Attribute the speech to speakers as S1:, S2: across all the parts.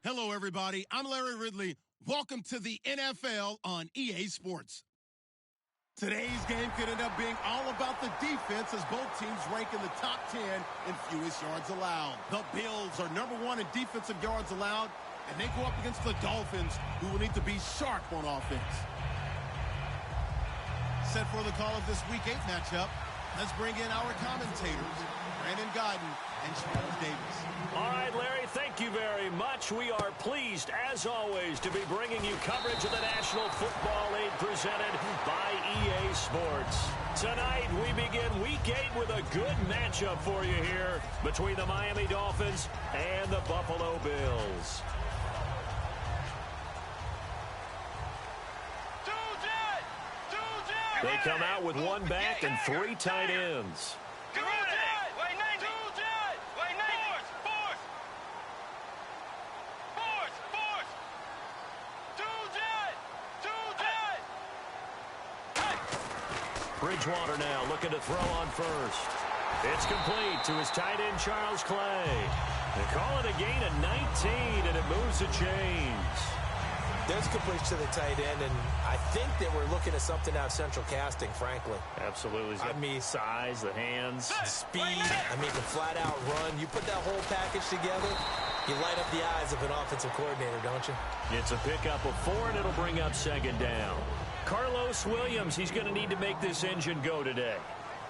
S1: Hello, everybody. I'm Larry Ridley. Welcome to the NFL on EA Sports. Today's game could end up being all about the defense as both teams rank in the top 10 in fewest yards allowed. The Bills are number 1 in defensive yards allowed, and they go up against the Dolphins, who will need to be sharp on offense. Set for the call of this Week 8 matchup, let's bring in our commentators, Brandon Godden and Charles Davis.
S2: All right, Larry, thank you very much. We are pleased, as always, to be bringing you coverage of the National Football League presented by EA Sports. Tonight, we begin Week 8 with a good matchup for you here between the Miami Dolphins and the Buffalo Bills. They come out with one back and 3 tight ends. Bridgewater now looking to throw on first. It's complete to his tight end, Charles Clay. They call it a gain of 19, and it moves the chains.
S3: There's complete to the tight end, and I think that we're looking at something out of Central Casting, frankly.
S2: Absolutely. He's got the size, the hands.
S3: Speed, the flat-out run. You put that whole package together, you light up the eyes of an offensive coordinator, don't you?
S2: It's a pickup of 4, and it'll bring up second down. Carlos Williams, he's going to need to make this engine go today.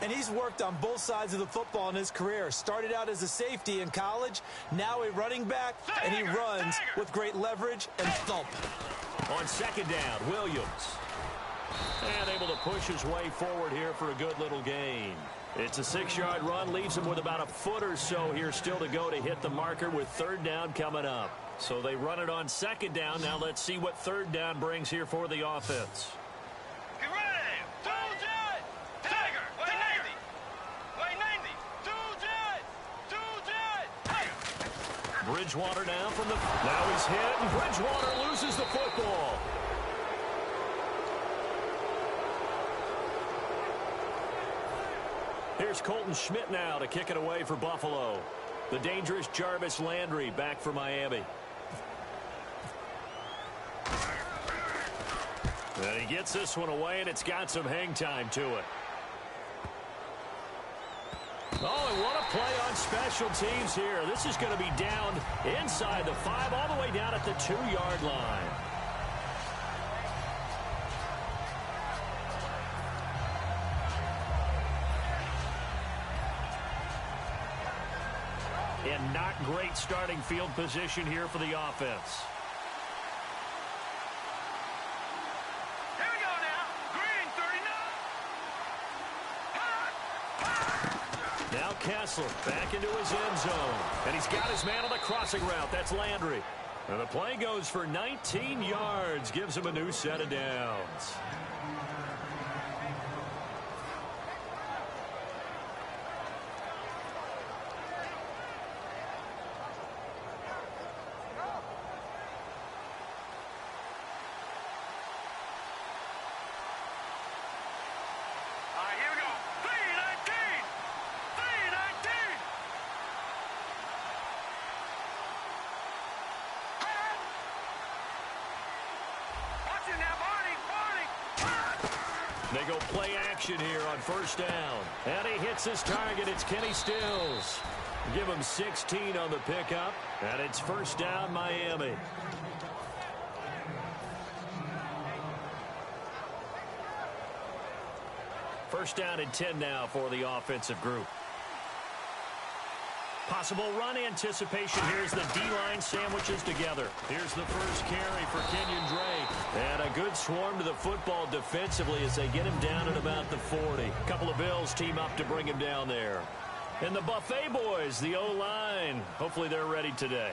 S3: And he's worked on both sides of the football in his career. Started out as a safety in college, now a running back, and he runs with great leverage and thump.
S2: On second down, Williams. And able to push his way forward here for a good little gain. It's a 6-yard run, leaves him with about a foot or so here still to go to hit the marker with third down coming up. So they run it on second down. Now let's see what third down brings here for the offense. Bridgewater now from the... Now he's hit, and Bridgewater loses the football. Here's Colton Schmidt now to kick it away for Buffalo. The dangerous Jarvis Landry back for Miami. And he gets this one away, and it's got some hang time to it. Oh, and what a play on special teams here. This is going to be down inside the 5, all the way down at the 2-yard line. And not great starting field position here for the offense. Now Kessler back into his end zone. And he's got his man on the crossing route. That's Landry. And the play goes for 19 yards. Gives him a new set of downs. They go play action here on first down. And he hits his target. It's Kenny Stills. Give him 16 on the pickup. And it's first down, Miami. First down and 10 now for the offensive group. Possible run anticipation. Here's the D-line sandwiches together. Here's the first carry for Kenyon Drake. And a good swarm to the football defensively as they get him down at about the 40. A couple of Bills team up to bring him down there. And the Buffet boys, the O-line. Hopefully they're ready today.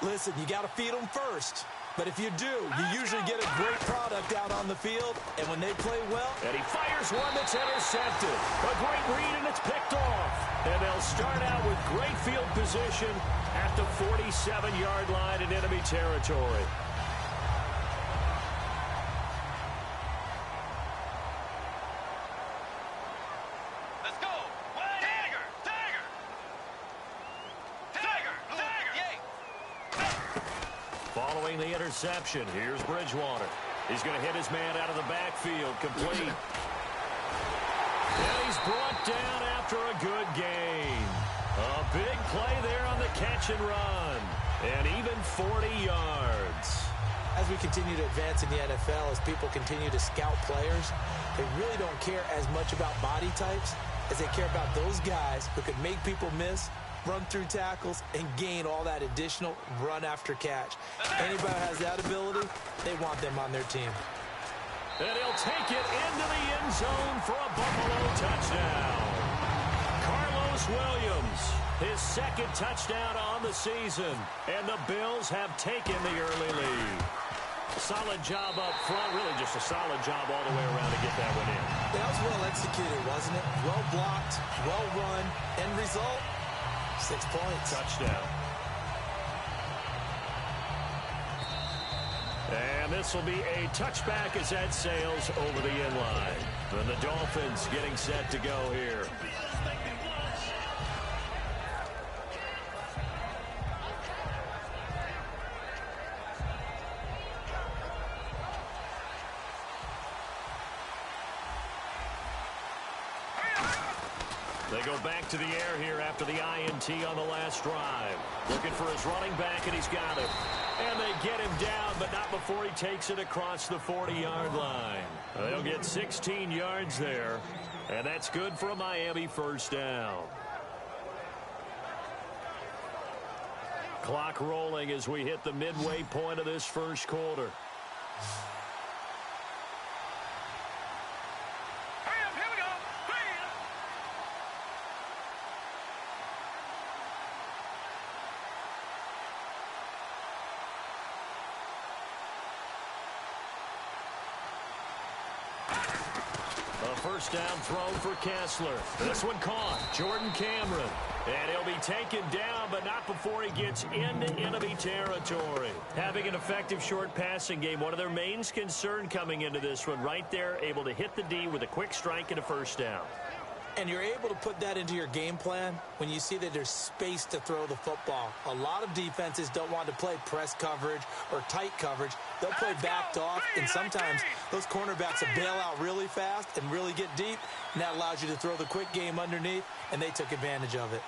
S3: Listen, you got to feed them first. But if you do, you usually get a great product out on the field. And when they play well...
S2: And he fires one that's intercepted. A great read, and it's picked off. And they'll start out with great field position at the 47-yard line in enemy territory.
S4: Let's go. Tiger! Tiger! Tiger! Tiger! Yay!
S2: following the interception. Here's Bridgewater. He's going to hit his man out of the backfield. Complete. And he's brought down after a good gain. A big play there on the catch and run. And even 40 yards.
S3: As we continue to advance in the NFL, as people continue to scout players, they really don't care as much about body types as they care about those guys who can make people miss, run through tackles, and gain all that additional run after catch. Anybody who has that ability, they want them on their team.
S2: And he'll take it into the end zone for a Buffalo touchdown. Carlos Williams, his second touchdown on the season. And the Bills have taken the early lead. Solid job up front, really just a solid job all the way around to get that one in.
S3: That was well executed, wasn't it? Well blocked, well run. End result, 6 points.
S2: Touchdown. And this will be a touchback as that sails over the end line. And the Dolphins getting set to go here. They go back to the air here after the INT on the last drive. Looking for his running back, and he's got it. And they get him down, but not before he takes it across the 40-yard line. They'll get 16 yards there, and that's good for a Miami first down. Clock rolling as we hit the midway point of this first quarter. First down throw for Kessler. This one caught. Jordan Cameron. And he'll be taken down, but not before he gets into enemy territory. Having an effective short passing game, one of their main concern coming into this one, right there, able to hit the D with a quick strike and a first down.
S3: And you're able to put that into your game plan when you see that there's space to throw the football. A lot of defenses don't want to play press coverage or tight coverage. They'll play backed off, and sometimes those cornerbacks will bail out really fast and really get deep, and that allows you to throw the quick game underneath, and they took advantage of it.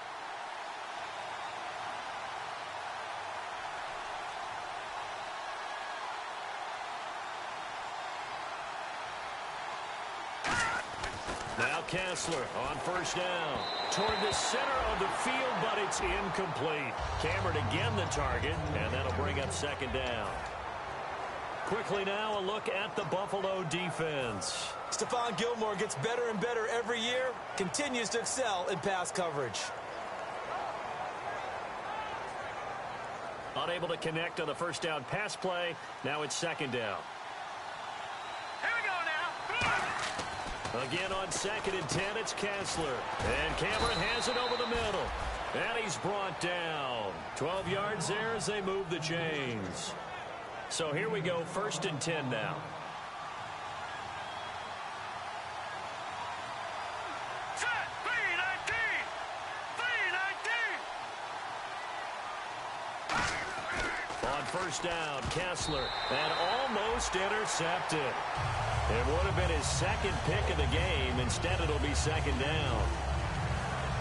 S2: Now Kessler on first down. Toward the center of the field, but it's incomplete. Cameron again the target, and that'll bring up second down. Quickly now, a look at the Buffalo defense.
S3: Stephon Gilmore gets better and better every year, continues to excel in pass coverage.
S2: Unable to connect on the first down pass play. Now it's second down.
S4: Here we go now.
S2: Again on 2nd and 10, it's Kessler. And Cameron has it over the middle. And he's brought down. 12 yards there as they move the chains. So here we go, 1st and 10 now.
S4: Set, 319. 319.
S2: On first down, Kessler. And almost intercepted. It would have been his second pick of the game. Instead, it'll be second down.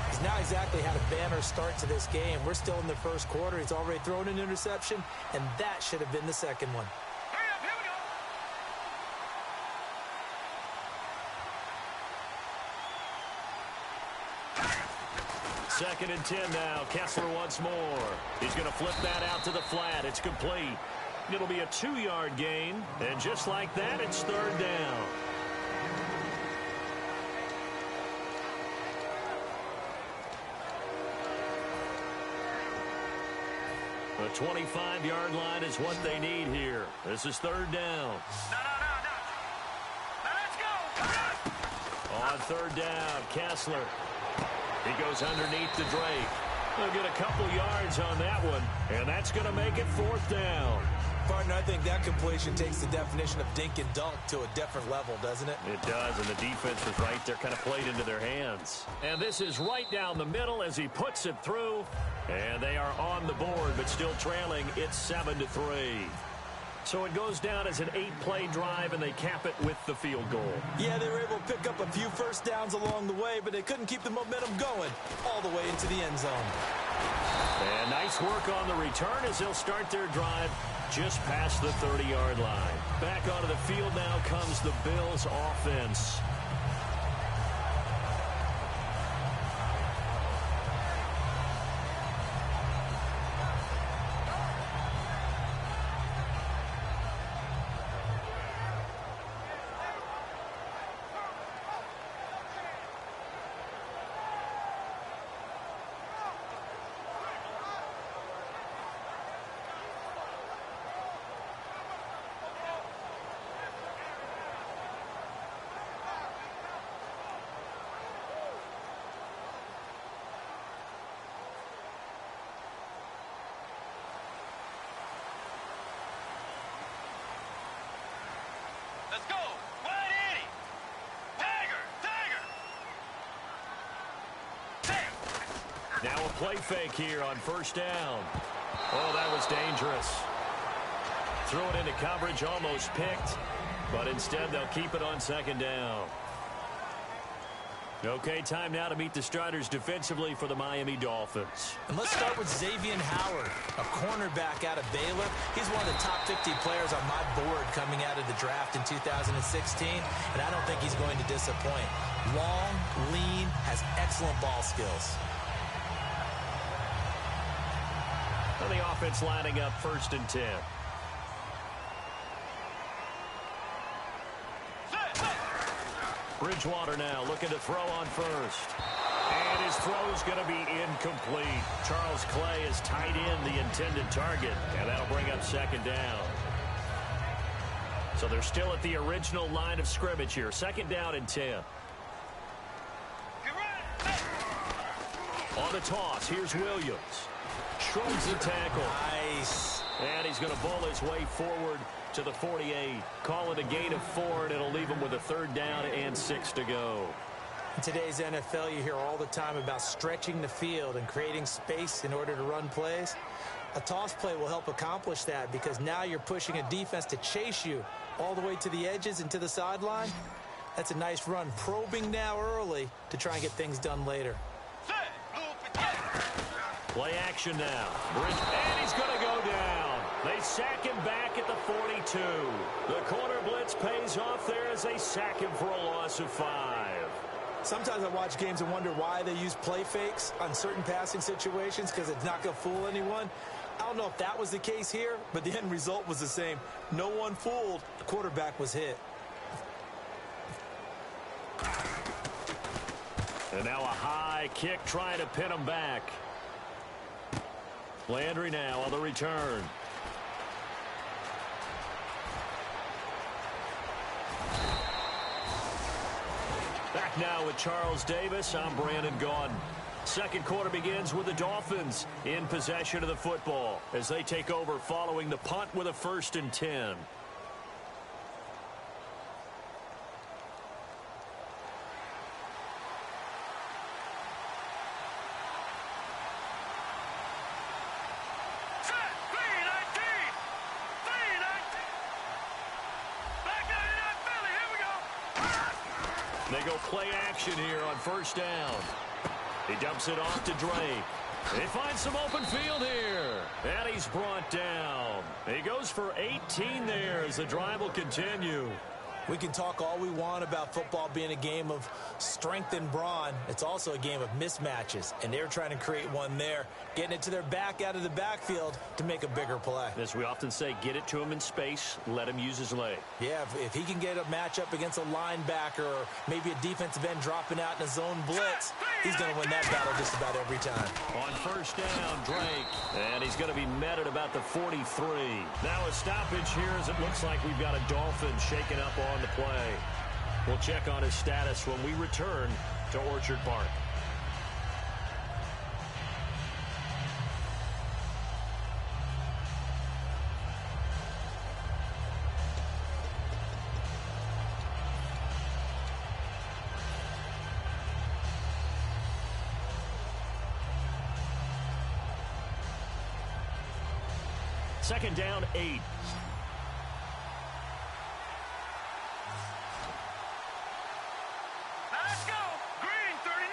S3: He's not exactly had a banner start to this game. We're still in the first quarter. He's already thrown an interception, and that should have been the second one.
S4: Hurry up, here we go.
S2: 2nd and 10 now. Kessler once more. He's going to flip that out to the flat. It's complete. It'll be a 2-yard gain. And just like that, it's third down. The 25-yard line is what they need here. This is third down.
S4: No. Now let's go.
S2: On third down, Kessler. He goes underneath the Drake. They'll get a couple yards on that one, and that's going to make it fourth down.
S3: Partner, I think that completion takes the definition of dink and dunk to a different level, doesn't it?
S2: It does, and the defense was right there, kind of played into their hands. And this is right down the middle as he puts it through. And they are on the board, but still trailing. It's 7-3. So it goes down as an 8-play drive, and they cap it with the field goal.
S3: Yeah, they were able to pick up a few first downs along the way, but they couldn't keep the momentum going all the way into the end zone.
S2: And nice work on the return as they'll start their drive just past the 30-yard line. Back onto the field now comes the Bills offense.
S4: Let's go. Wide Eddie. Dagger.
S2: Now a play fake here on first down. Oh, that was dangerous. Threw it into coverage, almost picked, but instead they'll keep it on second down. Okay, time now to meet the starters defensively for the Miami Dolphins.
S3: And let's start with Xavier Howard, a cornerback out of Baylor. He's one of the top 50 players on my board coming out of the draft in 2016, and I don't think he's going to disappoint. Long, lean, has excellent ball skills.
S2: And the offense lining up 1st and 10. Bridgewater now looking to throw on first. And his throw is going to be incomplete. Charles Clay is tied in the intended target, and that'll bring up second down. So they're still at the original line of scrimmage here. 2nd down and 10. On the toss, here's Williams. Shrugs the tackle.
S3: Nice.
S2: And he's going to bowl his way forward to the 48. Call it a gain of 4, and it'll leave him with a 3rd down and 6 to go.
S3: In today's NFL, you hear all the time about stretching the field and creating space in order to run plays. A toss play will help accomplish that because now you're pushing a defense to chase you all the way to the edges and to the sideline. That's a nice run. Probing now early to try and get things done later.
S2: Play action now. And he's going to go down. They sack him back at the 42. The corner blitz pays off there as they sack him for a loss of 5.
S3: Sometimes I watch games and wonder why they use play fakes on certain passing situations because it's not going to fool anyone. I don't know if that was the case here, but the end result was the same. No one fooled. The quarterback was hit.
S2: And now a high kick trying to pin him back. Landry now on the return. Back now with Charles Davis. I'm Brandon Gaudin. Second quarter begins with the Dolphins in possession of the football as they take over following the punt with a 1st and 10. They go play action here on 1st down. He dumps it off to Drake. They find some open field here. And he's brought down. He goes for 18 there as the drive will continue.
S3: We can talk all we want about football being a game of strength and brawn. It's also a game of mismatches, and they're trying to create one there, getting it to their back out of the backfield to make a bigger play.
S2: As we often say, get it to him in space, let him use his leg.
S3: Yeah, if he can get a matchup against a linebacker or maybe a defensive end dropping out in a zone blitz, he's going to win that battle just about every time.
S2: On 1st down, Drake. And he's going to be met at about the 43. Now a stoppage here as it looks like we've got a Dolphin shaken up on the play. We'll check on his status when we return to Orchard Park. Second down, 8.
S4: Let's go. Green 39.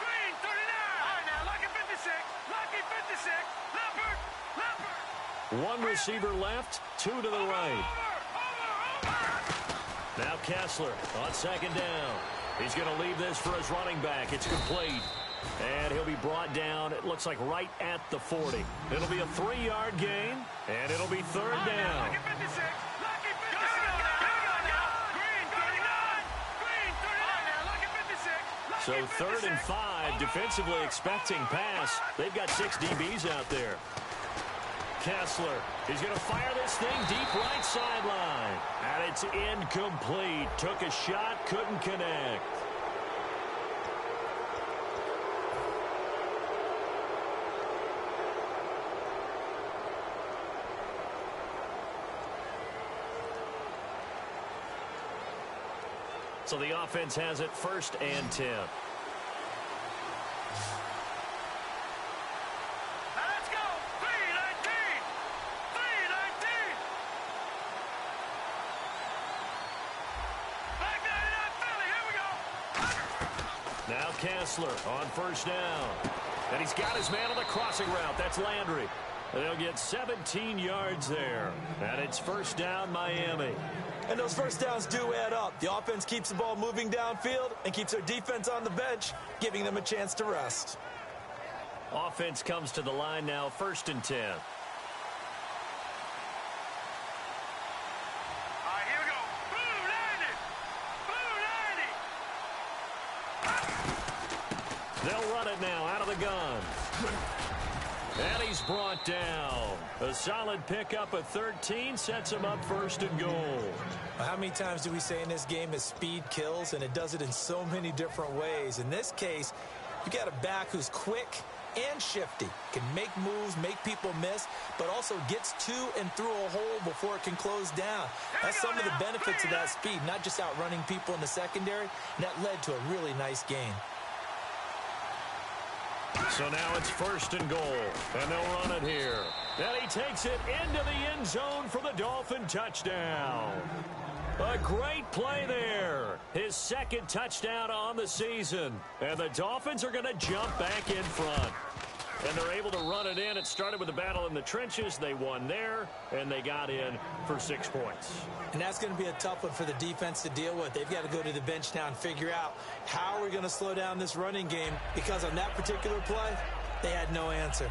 S4: Green 39. All right, now, Lucky 56. Lucky 56. Leopard. Leopard.
S2: One receiver left, 2 to the right. Now Kessler on second down. He's going to leave this for his running back. It's complete. And he'll be brought down, it looks like right at the 40. It'll be a 3-yard gain, and it'll be third down.
S4: Lucky 56. Lucky 56. Green 39. Green 39. Lucky 56.
S2: So third and 5, defensively expecting pass. They've got 6 DBs out there. Kessler, he's going to fire this thing deep right sideline. And it's incomplete. Took a shot, couldn't connect. So the offense has it 1st and 10.
S4: Let's go. 319. 319. Back 99 Philly. Here we go.
S2: Now Kessler on 1st down. And he's got his man on the crossing route. That's Landry. And they'll get 17 yards there. And it's 1st down, Miami.
S3: And those first downs do add up. The offense keeps the ball moving downfield and keeps their defense on the bench, giving them a chance to rest.
S2: Offense comes to the line now, 1st and 10.
S4: All right, here we go. Blue 90. Blue 90.
S2: They'll run it now out of the gun. And he's brought down. A solid pickup of 13 sets him up 1st and goal.
S3: How many times do we say in this game that speed kills, and it does it in so many different ways? In this case, you got a back who's quick and shifty, can make moves, make people miss, but also gets to and through a hole before it can close down. That's some of the benefits of that speed, not just outrunning people in the secondary, and that led to a really nice gain.
S2: So now it's 1st and goal, and they'll run it here. And he takes it into the end zone for the Dolphin touchdown. A great play there. His 2nd touchdown on the season. And the Dolphins are going to jump back in front. And they're able to run it in. It started with a battle in the trenches. They won there, and they got in for 6 points.
S3: And that's going to be a tough one for the defense to deal with. They've got to go to the bench now and figure out how we're going to slow down this running game, because on that particular play, they had no answer.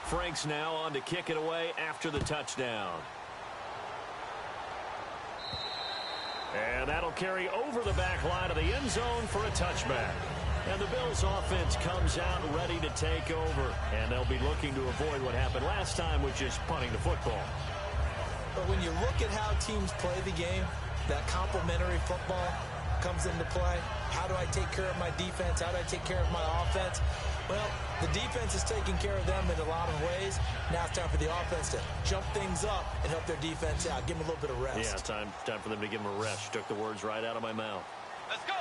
S2: Frank's now on to kick it away after the touchdown. And that'll carry over the back line of the end zone for a touchback. And the Bills offense comes out ready to take over. And they'll be looking to avoid what happened last time, which is punting the football.
S3: But when you look at how teams play the game, that complementary football comes into play. How do I take care of my defense? How do I take care of my offense? Well, the defense is taking care of them in a lot of ways. Now it's time for the offense to jump things up and help their defense out. Give them a little bit of rest.
S2: Yeah, time for them to give them a rest. You took the words right out of my mouth.
S4: Let's go.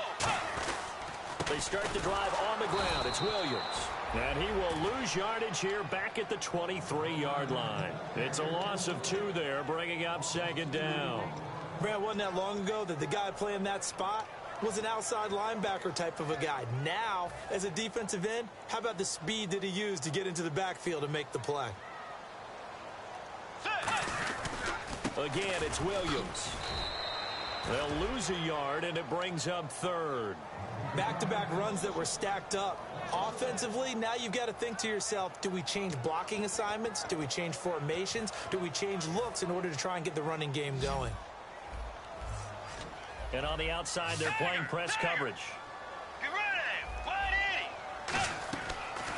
S2: They start the drive on the ground. It's Williams. And he will lose yardage here back at the 23-yard line. It's a loss of 2 there, bringing up 2nd down.
S3: Brad, wasn't that long ago that the guy playing that spot was an outside linebacker type of a guy. Now, as a defensive end, how about the speed that he used to get into the backfield and make the play?
S2: Again, it's Williams. They'll lose a yard, and it brings up 3rd.
S3: Back-to-back runs that were stacked up. Offensively, now you've got to think to yourself, do we change blocking assignments? Do we change formations? Do we change looks in order to try and get the running game going?
S2: And on the outside, they're playing press coverage.
S4: Get ready. 180.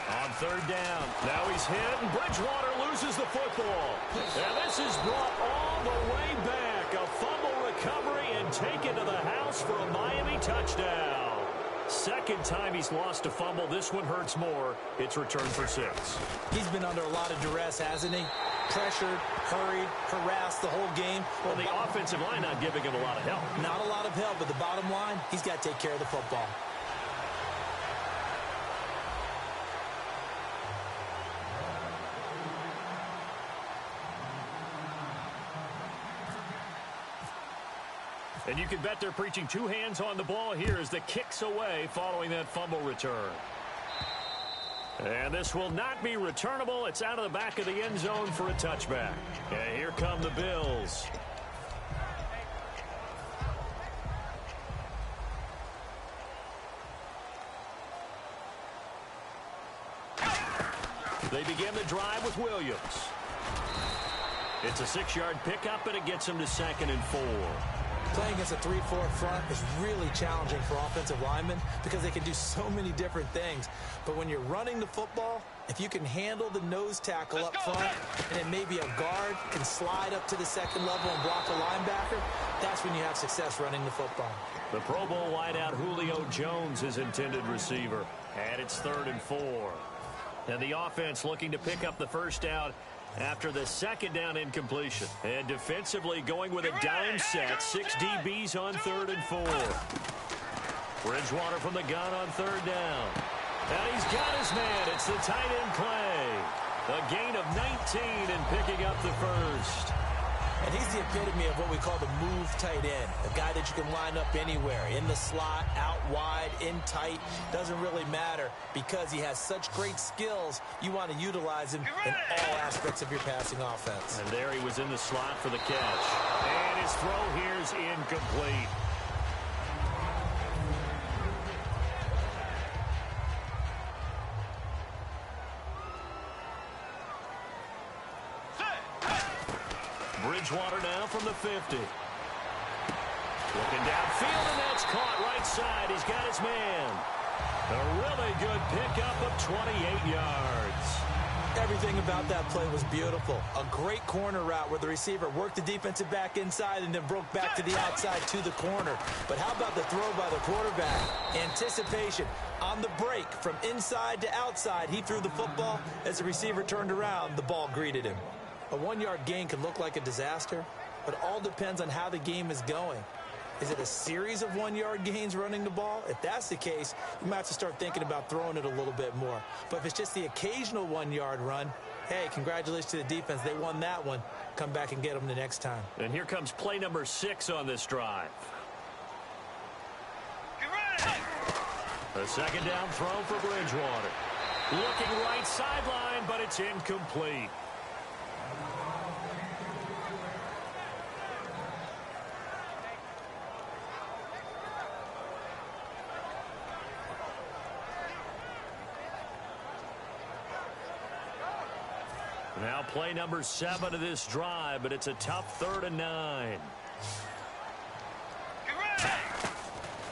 S2: On 3rd down. Now he's hit, and Bridgewater loses the football. And this is brought all the way back. A fumble recovery and taken to the house for a Miami touchdown. 2nd time he's lost a fumble. This one hurts more. It's returned for 6.
S3: He's been under a lot of duress, hasn't he? pressured, hurried, harassed the whole game.
S2: Well, the offensive line not giving him a lot of help.
S3: Not a lot of help, but the bottom line, he's got to take care of the football.
S2: And you can bet they're preaching two hands on the ball here as the kick's away following that fumble return. And this will not be returnable. It's out of the back of the end zone for a touchback. And here come the Bills. They begin the drive with Williams. It's a 6-yard pickup, and it gets them to 2nd and 4.
S3: Playing against a 3-4 front is really challenging for offensive linemen because they can do so many different things. But when you're running the football, if you can handle the nose tackle up front, and then maybe a guard can slide up to the 2nd level and block a linebacker, that's when you have success running the football.
S2: The Pro Bowl wideout Julio Jones is intended receiver. And it's 3rd and 4. And the offense looking to pick up the first down after the 2nd down incompletion. And defensively going with a dime set. 6 DBs on 3rd and 4. Bridgewater from the gun on 3rd down. And he's got his man. It's the tight end play. A gain of 19 and picking up the first.
S3: And he's the epitome of what we call the move tight end. A guy that you can line up anywhere. In the slot, out wide, in tight. Doesn't really matter because he has such great skills. You want to utilize him in all aspects of your passing offense.
S2: And there he was in the slot for the catch. And his throw here's incomplete. Bridgewater now from the 50. Looking downfield, and that's caught right side. He's got his man. A really good pickup of 28 yards.
S3: Everything about that play was beautiful. A great corner route where the receiver worked the defensive back inside and then broke back to the outside to the corner. But how about the throw by the quarterback? Anticipation on the break from inside to outside. He threw the football. As the receiver turned around, the ball greeted him. A 1-yard gain can look like a disaster, but it all depends on how the game is going. Is it a series of 1-yard gains running the ball? If that's the case, you might have to start thinking about throwing it a little bit more. But if it's just the occasional 1-yard run, hey, congratulations to the defense. They won that one. Come back and get them the next time.
S2: And here comes play number 6 on this drive. A 2nd down throw for Bridgewater. Looking right sideline, but it's incomplete. Now play number 7 of this drive, but it's a tough 3rd and 9.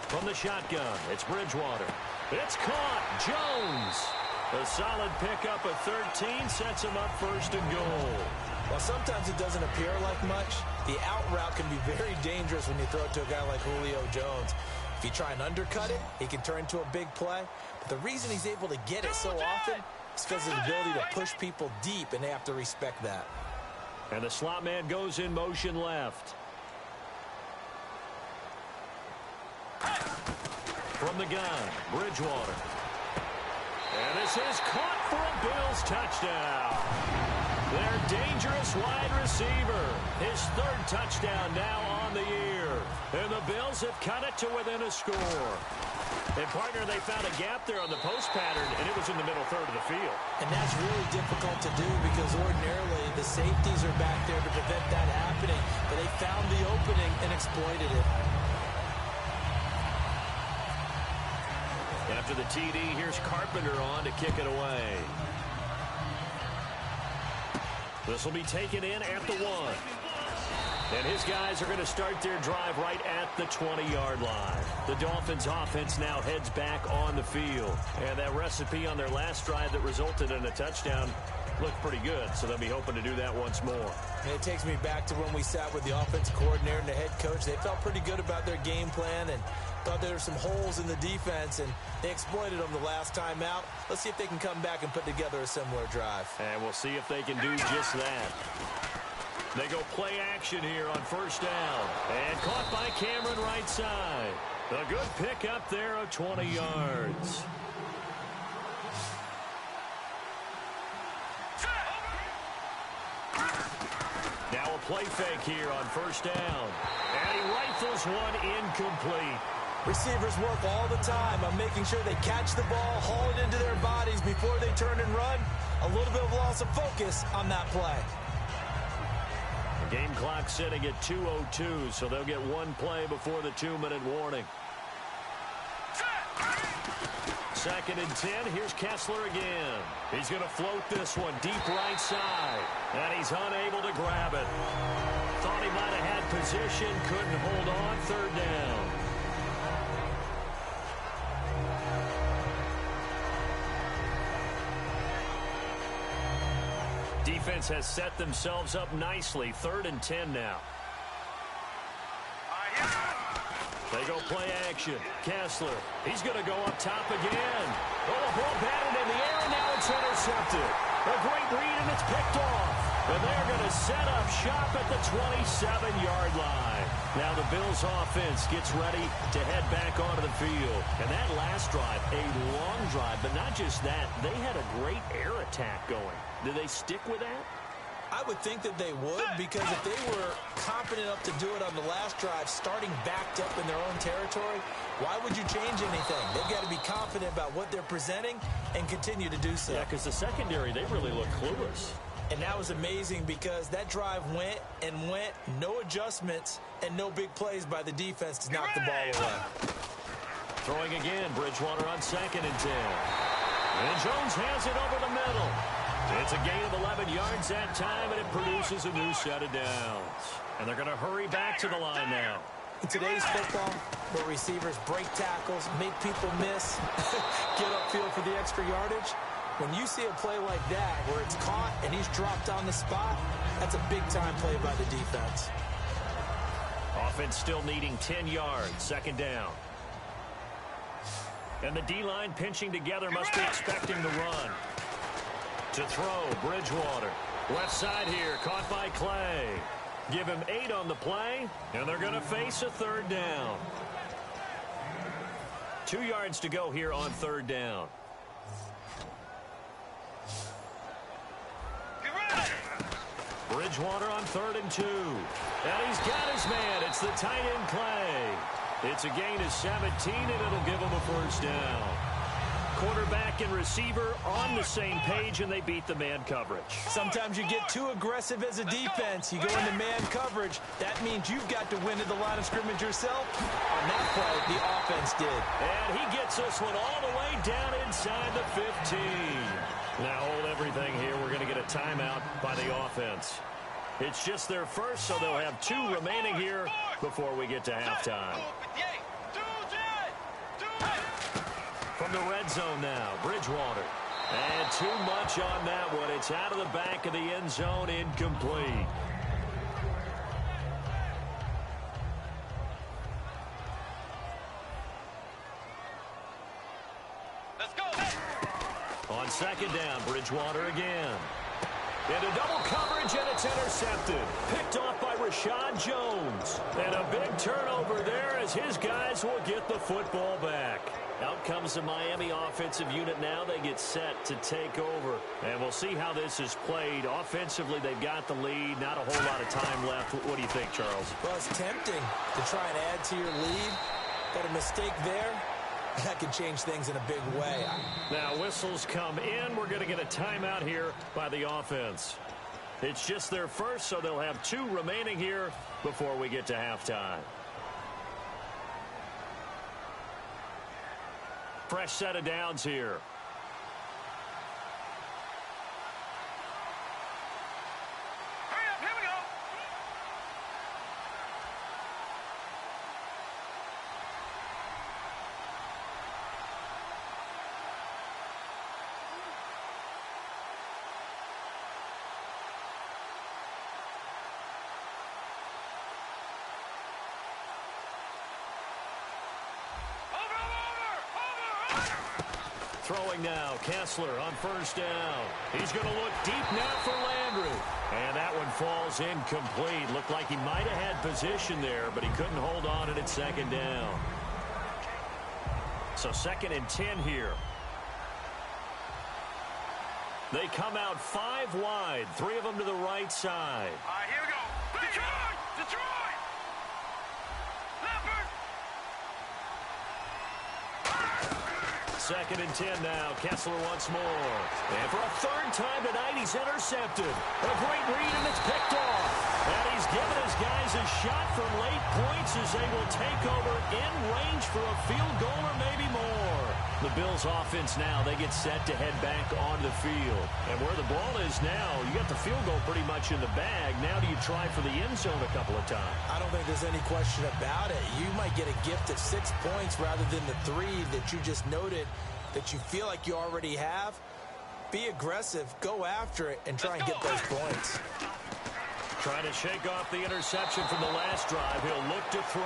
S2: From the shotgun, it's Bridgewater. It's caught. Jones. A solid pickup of 13 sets him up 1st and goal.
S3: While sometimes it doesn't appear like much, the out route can be very dangerous when you throw it to a guy like Julio Jones. If you try and undercut it, he can turn into a big play. But the reason he's able to get it so often is because of his ability to push people deep, and they have to respect that.
S2: And the slot man goes in motion left. From the gun, Bridgewater. And this is caught for a Bills touchdown. Their dangerous wide receiver. His 3rd touchdown now on the year. And the Bills have cut it to within a score. And, partner, they found a gap there on the post pattern, and it was in the middle 3rd of the field.
S3: And that's really difficult to do because ordinarily the safeties are back there to prevent that happening. But they found the opening and exploited it.
S2: After the TD, here's Carpenter on to kick it away. This will be taken in at the 1. And his guys are going to start their drive right at the 20-yard line. The Dolphins offense now heads back on the field. And that recipe on their last drive that resulted in a touchdown looked pretty good, so they'll be hoping to do that once more.
S3: And it takes me back to when we sat with the offensive coordinator and the head coach. They felt pretty good about their game plan and thought there were some holes in the defense, and they exploited them the last time out. Let's see if they can come back and put together a similar drive.
S2: And we'll see if they can do just that. They go play action here on first down. And caught by Cameron right side. A good pick up there of 20 yards. Now a play fake here on first down. And he rifles one incomplete.
S3: Receivers work all the time on making sure they catch the ball, haul it into their bodies before they turn and run. A little bit of loss of focus on that play.
S2: The game clock sitting at 2:02, so they'll get one play before the 2-minute warning. Second and 10. Here's Kessler again. He's going to float this one deep right side. And he's unable to grab it. Thought he might have had position. Couldn't hold on. Third down. Defense has set themselves up nicely. 3rd and 10 now. They go play action. Kessler, he's going to go up top again. Oh, the ball batted in the air, and now it's intercepted. A great read, and it's picked off. And they're going to set up shop at the 27-yard line. Now the Bills' offense gets ready to head back onto the field. And that last drive, a long drive, but not just that. They had a great air attack going. Do they stick with that?
S3: I would think that they would, because if they were confident enough to do it on the last drive, starting backed up in their own territory, why would you change anything? They've got to be confident about what they're presenting and continue to do so.
S2: Yeah, because the secondary, they really look clueless.
S3: And that was amazing because that drive went and went, no adjustments, and no big plays by the defense to knock the ball away.
S2: Throwing again, Bridgewater on 2nd and 10. And Jones has it over the middle. It's a gain of 11 yards that time, and it produces a new set of downs. And they're going to hurry back to the line now.
S3: In today's football, where receivers break tackles, make people miss, get upfield for the extra yardage, when you see a play like that where it's caught and he's dropped on the spot, that's a big-time play by the defense.
S2: Offense still needing 10 yards, 2nd down. And the D-line pinching together must be expecting the run. To throw, Bridgewater. Left side here, caught by Clay. Give him 8 on the play, and they're going to face a 3rd down. 2 yards to go here on 3rd down. Bridgewater on 3rd and 2. And he's got his man. It's the tight end Clay. It's a gain of 17, and it'll give him a 1st down. Quarterback and receiver on the same page, and they beat the man coverage.
S3: Sometimes you get too aggressive as a defense. You go into man coverage. That means you've got to win at the line of scrimmage yourself. On that play, the offense did.
S2: And he gets this one all the way down inside the 15. Now hold everything here. We're going to get a timeout by the offense. It's just their first, so they'll have 2 remaining here before we get to halftime. From the red zone now, Bridgewater. And too much on that one. It's out of the back of the end zone, incomplete.
S4: Let's go.
S2: On 2nd down, Bridgewater again. Into double coverage, and it's intercepted. Picked off by Rashad Jones. And a big turnover there as his guys will get the football back. Out comes the Miami offensive unit now. They get set to take over. And we'll see how this is played. Offensively, they've got the lead. Not a whole lot of time left. What do you think, Charles?
S3: Well, it's tempting to try and add to your lead. Got a mistake there. That could change things in a big way.
S2: Now, whistles come in. We're going to get a timeout here by the offense. It's just their first, so they'll have 2 remaining here before we get to halftime. Fresh set of downs here.
S4: Hurry up, here we go.
S2: Throwing now, Kessler on first down. He's going to look deep now for Landry. And that one falls incomplete. Looked like he might have had position there, but he couldn't hold on and it's second down. So 2nd and 10 here. They come out 5 wide, 3 of them to the right side.
S4: All right, here we go. Detroit! Detroit! Leopard!
S2: 2nd and 10 now. Kessler once more. And for a 3rd time tonight, he's intercepted. A great read, and it's picked off. And he's given his guys a shot from late points as they will take over in range for a field goal or maybe more. The Bills offense now, they get set to head back on the field. And where the ball is now, you got the field goal pretty much in the bag. Now do you try for the end zone a couple of times?
S3: I don't think there's any question about it. You might get a gift of 6 points rather than the 3 that you just noted that you feel like you already have. Be aggressive, go after it, and try and get those points.
S2: Trying to shake off the interception from the last drive. He'll look to throw.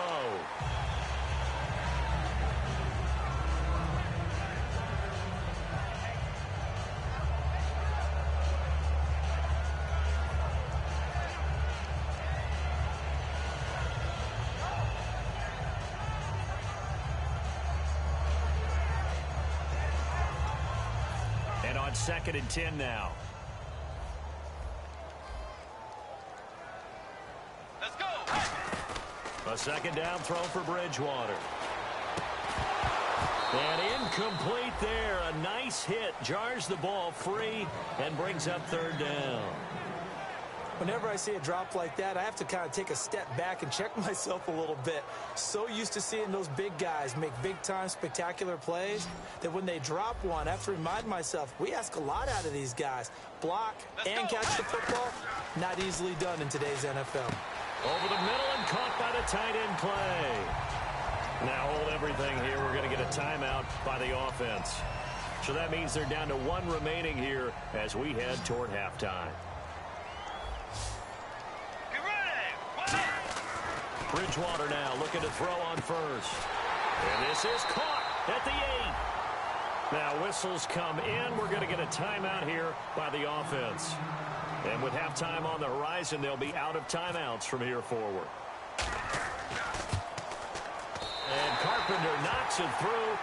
S2: And on 2nd and 10 now.
S4: Let's go!
S2: A 2nd down throw for Bridgewater. And incomplete there. A nice hit. Jars the ball free and brings up 3rd down.
S3: Whenever I see a drop like that, I have to kind of take a step back and check myself a little bit. So used to seeing those big guys make big-time spectacular plays that when they drop one, I have to remind myself, we ask a lot out of these guys. Block and catch the football, not easily done in today's NFL.
S2: Over the middle and caught by the tight end play. Now hold everything here. We're going to get a timeout by the offense. So that means they're down to 1 remaining here as we head toward halftime. Bridgewater now looking to throw on first. And this is caught at the 8. Now whistles come in. We're going to get a timeout here by the offense. And with halftime on the horizon, they'll be out of timeouts from here forward. And Carpenter knocks it through.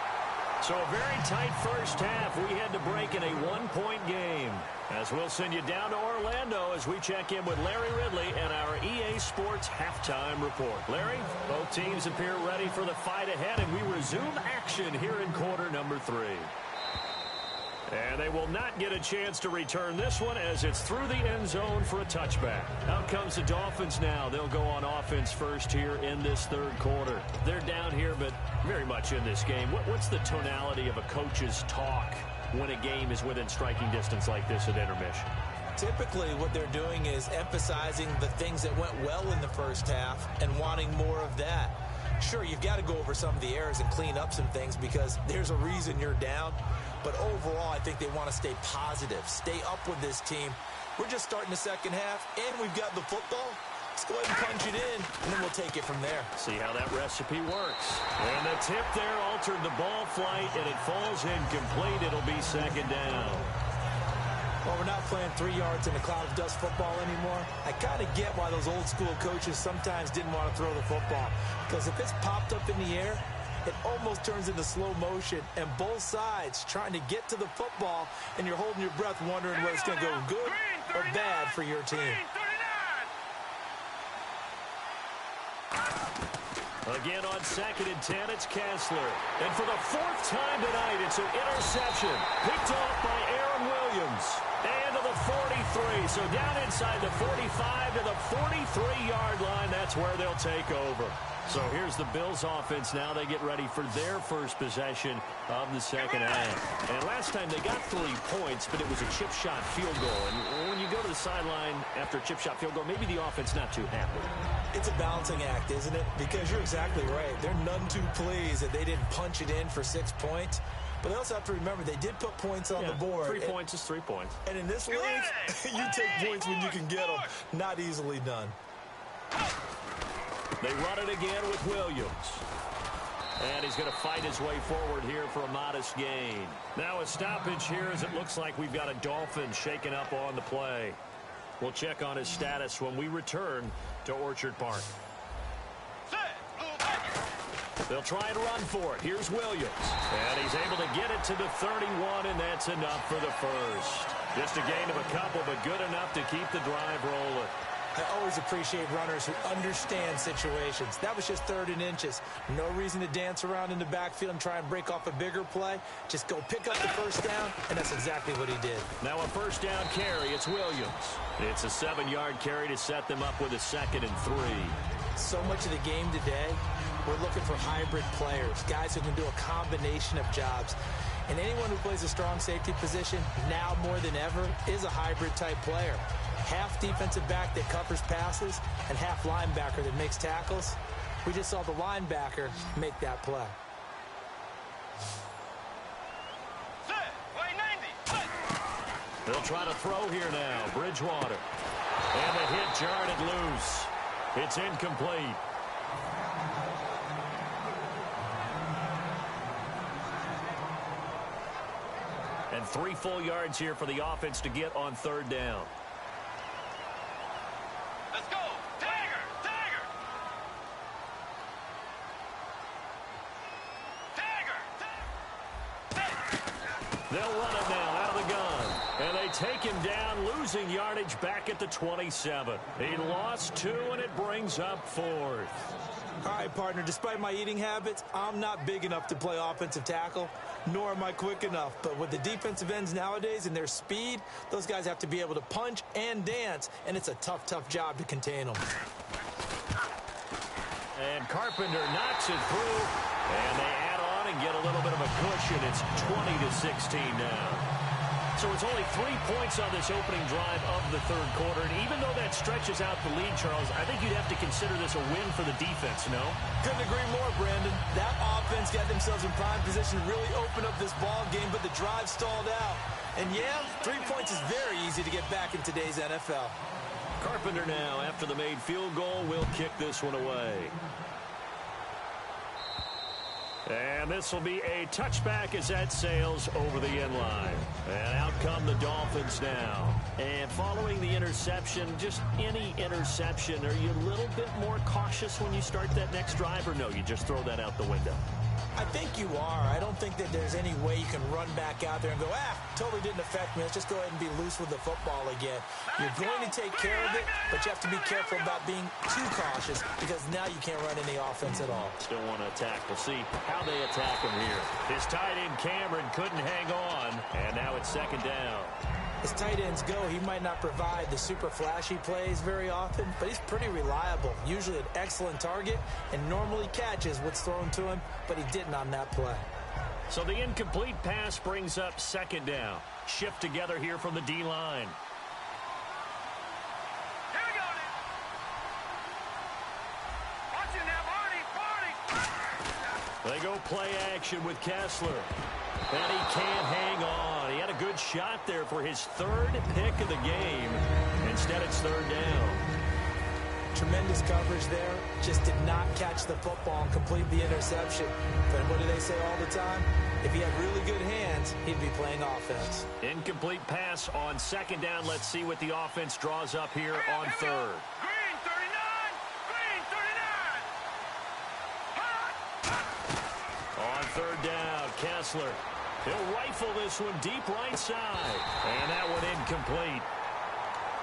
S2: So a very tight first half. We had to break in a 1-point game. As we'll send you down to Orlando as we check in with Larry Ridley and our EA Sports Halftime Report. Larry, both teams appear ready for the fight ahead, and we resume action here in quarter number 3. And they will not get a chance to return this one as it's through the end zone for a touchback. Out comes the Dolphins now. They'll go on offense first here in this 3rd quarter. They're down here, but very much in this game. What's the tonality of a coach's talk when a game is within striking distance like this at intermission?
S3: Typically, what they're doing is emphasizing the things that went well in the first half and wanting more of that. Sure, you've got to go over some of the errors and clean up some things because there's a reason you're down. But overall, I think they want to stay positive, stay up with this team. We're just starting the second half, and we've got the football. Let's go ahead and punch it in, and then we'll take it from there.
S2: See how that recipe works. And the tip there altered the ball flight, and it falls incomplete. It'll be 2nd down.
S3: Well, we're not playing 3 yards in a cloud of dust football anymore. I kind of get why those old school coaches sometimes didn't want to throw the football. Because if it's popped up in the air, it almost turns into slow motion, and both sides trying to get to the football, and you're holding your breath wondering whether it's going to go good or bad for your team.
S2: Again on 2nd and 10, it's Kessler. And for the 4th time tonight, it's an interception. Picked off by Aaron Williams. And to the 43. So down inside the 45 to the 43-yard line. That's where they'll take over. So here's the Bills offense now. They get ready for their first possession of the second half. And last time they got 3 points, but it was a chip shot field goal. And when you go to the sideline after a chip shot field goal, maybe the offense not too happy.
S3: It's a balancing act, isn't it? Because you're exactly right. They're none too pleased that they didn't punch it in for 6 points. But they also have to remember they did put points on the board.
S2: 3 points is 3 points.
S3: And in this league, you take points when you can get them. Not easily done.
S2: They run it again with Williams. And he's going to fight his way forward here for a modest gain. Now a stoppage here as it looks like we've got a Dolphin shaken up on the play. We'll check on his status when we return to Orchard Park. They'll try and run for it. Here's Williams. And he's able to get it to the 31, and that's enough for the first. Just a gain of a couple, but good enough to keep the drive rolling.
S3: I always appreciate runners who understand situations. That was just 3rd and inches. No reason to dance around in the backfield and try and break off a bigger play. Just go pick up the first down, and that's exactly what he did.
S2: Now a first down carry. It's Williams. It's a 7-yard carry to set them up with a 2nd and 3.
S3: So much of the game today, we're looking for hybrid players, guys who can do a combination of jobs. And anyone who plays a strong safety position, now more than ever, is a hybrid-type player. Half defensive back that covers passes and half linebacker that makes tackles. We just saw the linebacker make that play.
S2: They'll try to throw here now. Bridgewater. And the hit jarred it loose. It's incomplete. And 3 full yards here for the offense to get on 3rd down.
S4: Let's go. Tiger. Tiger. Tiger.
S2: They'll run it now out of the gun. And they take him down, losing yardage back at the 27. He lost 2, and it brings up 4th.
S3: All right, partner, despite my eating habits, I'm not big enough to play offensive tackle, nor am I quick enough. But with the defensive ends nowadays and their speed, those guys have to be able to punch and dance, and it's a tough, tough job to contain them.
S2: And Carpenter knocks it through, and they add on and get a little bit of a cushion. It's 20-16 now. So it's only 3 points on this opening drive of the 3rd quarter. And even though that stretches out the lead, Charles, I think you'd have to consider this a win for the defense, no?
S3: Couldn't agree more, Brandon. That offense got themselves in prime position to really open up this ball game, but the drive stalled out. And yeah, 3 points is very easy to get back in today's NFL.
S2: Carpenter now, after the made field goal, will kick this one away. And this will be a touchback as that sails over the end line. And out come the Dolphins now. And following the interception, just any interception, are you a little bit more cautious when you start that next drive, or no, you just throw that out the window?
S3: I think you are. I don't think that there's any way you can run back out there and go, totally didn't affect me. Let's just go ahead and be loose with the football again. You're going to take care of it, but you have to be careful about being too cautious because now you can't run any offense at all.
S2: Still want to attack. We'll see how they attack him here. His tight end Cameron couldn't hang on, and now it's 2nd down.
S3: As tight ends go, he might not provide the super flashy plays very often, but he's pretty reliable, usually an excellent target, and normally catches what's thrown to him, but he didn't on that play.
S2: So the incomplete pass brings up 2nd down. Shift together here from the D-line.
S4: Here we go, then. Watch it now, Barney.
S2: They go play action with Kessler. And he can't hang on. He had a good shot there for his 3rd pick of the game. Instead, it's 3rd down.
S3: Tremendous coverage there. Just did not catch the football and complete the interception. But what do they say all the time? If he had really good hands, he'd be playing offense.
S2: Incomplete pass on 2nd down. Let's see what the offense draws up here on 3rd.
S4: Green 39. Green 39.
S2: On 3rd down, Kessler. He'll rifle this one deep right side. And that one incomplete.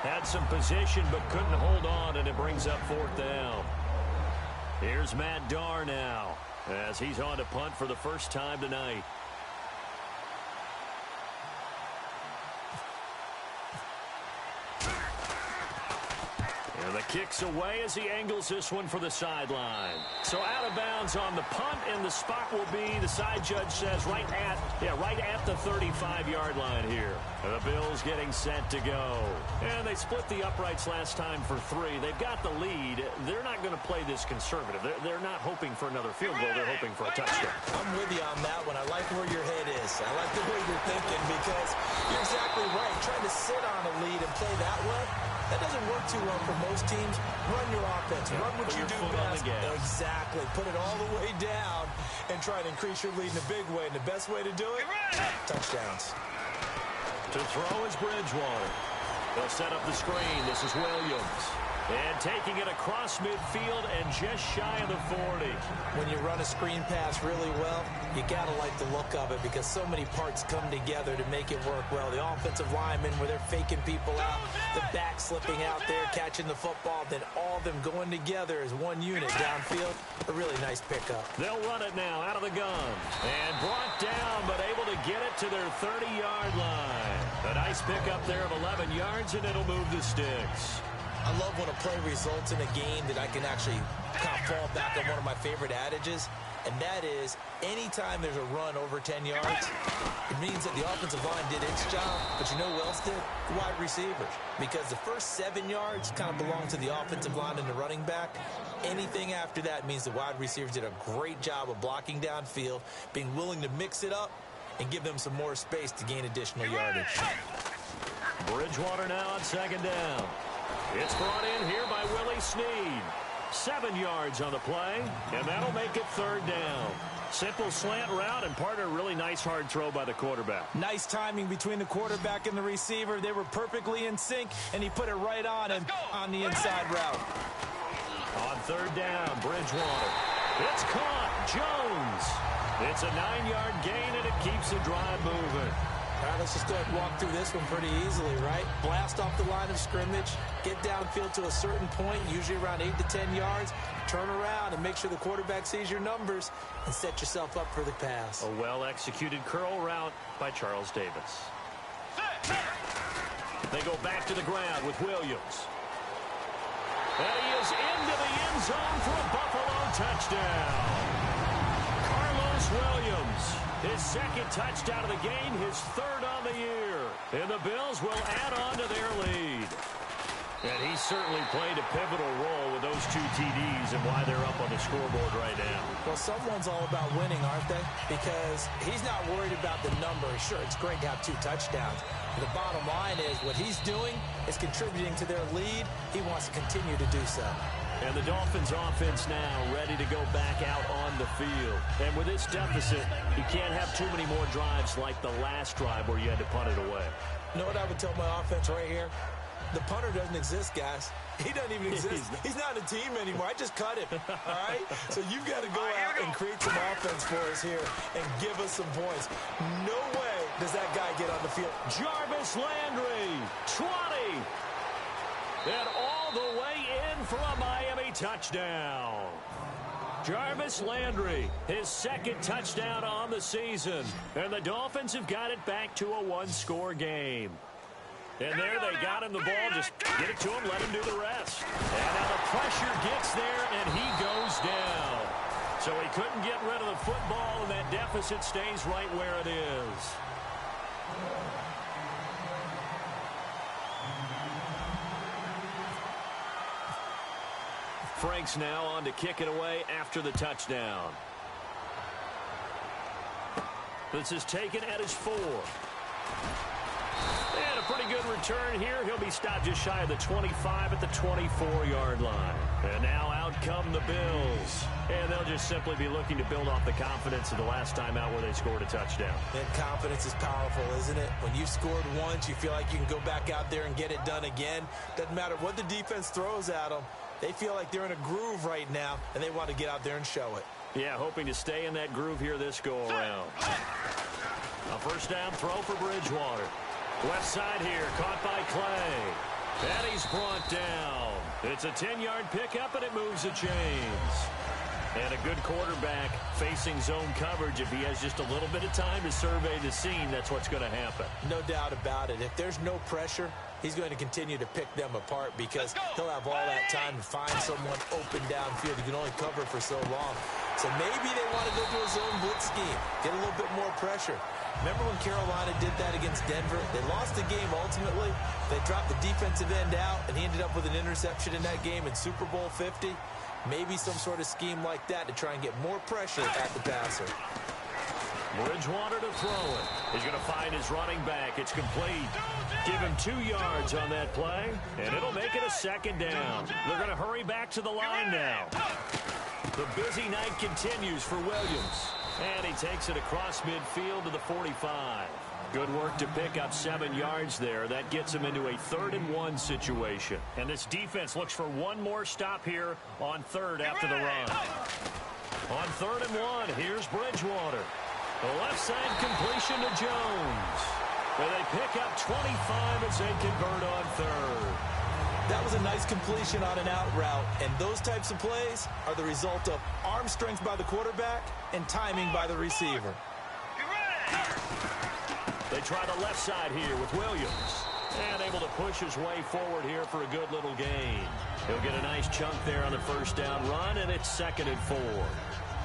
S2: Had some position but couldn't hold on, and it brings up 4th down. Here's Matt Darr now as he's on to punt for the first time tonight. And the kick's away as he angles this one for the sideline. So out of bounds on the punt, and the spot will be, the side judge says, right at the 35-yard line here. The Bills getting set to go. And they split the uprights last time for 3. They've got the lead. They're not going to play this conservative. They're not hoping for another field goal. They're hoping for a touchdown.
S3: I'm with you on that one. I like where your head is. I like the way you're thinking because you're exactly right. Trying to sit on a lead and play that way, That doesn't work too well for most teams. Run your offense. Run what you do best. Exactly. Put it all the way down and try to increase your lead in a big way. And the best way to do it, touchdowns.
S2: To throw is Bridgewater. They'll set up the screen. This is Williams. And taking it across midfield and just shy of the 40.
S3: When you run a screen pass really well, you got to like the look of it because so many parts come together to make it work well. The offensive linemen where they're faking people out, the back slipping out there, catching the football, then all of them going together as one unit downfield. A really nice pickup.
S2: They'll run it now out of the gun. And brought down, but able to get it to their 30-yard line. A nice pickup there of 11 yards, and it'll move the sticks.
S3: I love when a play results in a game that I can actually kind of fall back on one of my favorite adages, and that is anytime there's a run over 10 yards, it means that the offensive line did its job, but you know who else did? The wide receivers. Because the first 7 yards kind of belong to the offensive line and the running back. Anything after that means the wide receivers did a great job of blocking downfield, being willing to mix it up, and give them some more space to gain additional yardage.
S2: Bridgewater now on second down. It's brought in here by Willie Snead. 7 yards on the play, and that'll make it third down. Simple slant route, and part of a really nice hard throw by the quarterback.
S3: Nice timing between the quarterback and the receiver. They were perfectly in sync, and he put it right on him on the inside route.
S2: On third down, Bridgewater. It's caught. Jones. It's a 9-yard gain, and it keeps the drive moving.
S3: All right, let's just go ahead and walk through this one pretty easily, right? Blast off the line of scrimmage, get downfield to a certain point, usually around 8 to 10 yards, turn around and make sure the quarterback sees your numbers and set yourself up for the pass.
S2: A well-executed curl route by Charles Davis. They go back to the ground with Williams. And he is into the end zone for a Buffalo touchdown. Carlos Williams, his second touchdown of the game, his third on the year. And the Bills will add on to their lead. And he certainly played a pivotal role with those 2 TDs and why they're up on the scoreboard right now.
S3: Well, someone's all about winning, aren't they? Because he's not worried about the number. Sure, it's great to have 2 touchdowns. But the bottom line is what he's doing is contributing to their lead. He wants to continue to do so.
S2: And the Dolphins offense now ready to go back out on the field. And with this deficit, you can't have too many more drives like the last drive where you had to punt it away.
S3: You know what I would tell my offense right here? The punter doesn't exist, guys. He doesn't even exist. He's not a team anymore. I just cut him, all right? So you've got to go out and create some offense for us here and give us some points. No way does that guy get on the field.
S2: Jarvis Landry, 20. And all the way in for a Miami touchdown. Jarvis Landry, his second touchdown on the season. And the Dolphins have got it back to a 1-score game. And there they got him the ball. Just get it to him, let him do the rest. And now the pressure gets there, and he goes down. So he couldn't get rid of the football, and that deficit stays right where it is. Franks now on to kick it away after the touchdown. This is taken at his 4. And a pretty good return here. He'll be stopped just shy of the 25 at the 24-yard line. And now out come the Bills. And they'll just simply be looking to build off the confidence of the last time out where they scored a touchdown.
S3: And confidence is powerful, isn't it? When you've scored once, you feel like you can go back out there and get it done again. Doesn't matter what the defense throws at them. They feel like they're in a groove right now, and they want to get out there and show it.
S2: Yeah, hoping to stay in that groove here this go-around. A first down throw for Bridgewater. Left side here, caught by Clay. And he's brought down. It's a 10-yard pickup, and it moves the chains. And a good quarterback facing zone coverage. If he has just a little bit of time to survey the scene, that's what's going to happen.
S3: No doubt about it. If there's no pressure, he's going to continue to pick them apart because he'll have all that time to find someone open downfield. He can only cover for so long. So maybe they want to go to a zone blitz scheme, get a little bit more pressure. Remember when Carolina did that against Denver? They lost the game ultimately. They dropped the defensive end out, and he ended up with an interception in that game in Super Bowl 50. Maybe some sort of scheme like that to try and get more pressure at the passer.
S2: Bridgewater to throw it. He's going to find his running back. It's complete. Give him 2 yards on that play, and it'll make it a second down. They're going to hurry back to the line now. The busy night continues for Williams. And he takes it across midfield to the 45. Good work to pick up 7 yards there. That gets him into a 3rd and 1 situation. And this defense looks for one more stop here on 3rd after the run. On 3rd and 1, here's Bridgewater. The left side completion to Jones. And they pick up 25 as they convert on 3rd.
S3: That was a nice completion on an out route, and those types of plays are the result of arm strength by the quarterback and timing by the receiver.
S2: They try the left side here with Williams. And able to push his way forward here for a good little gain. He'll get a nice chunk there on the 1st down run, and it's 2nd and 4.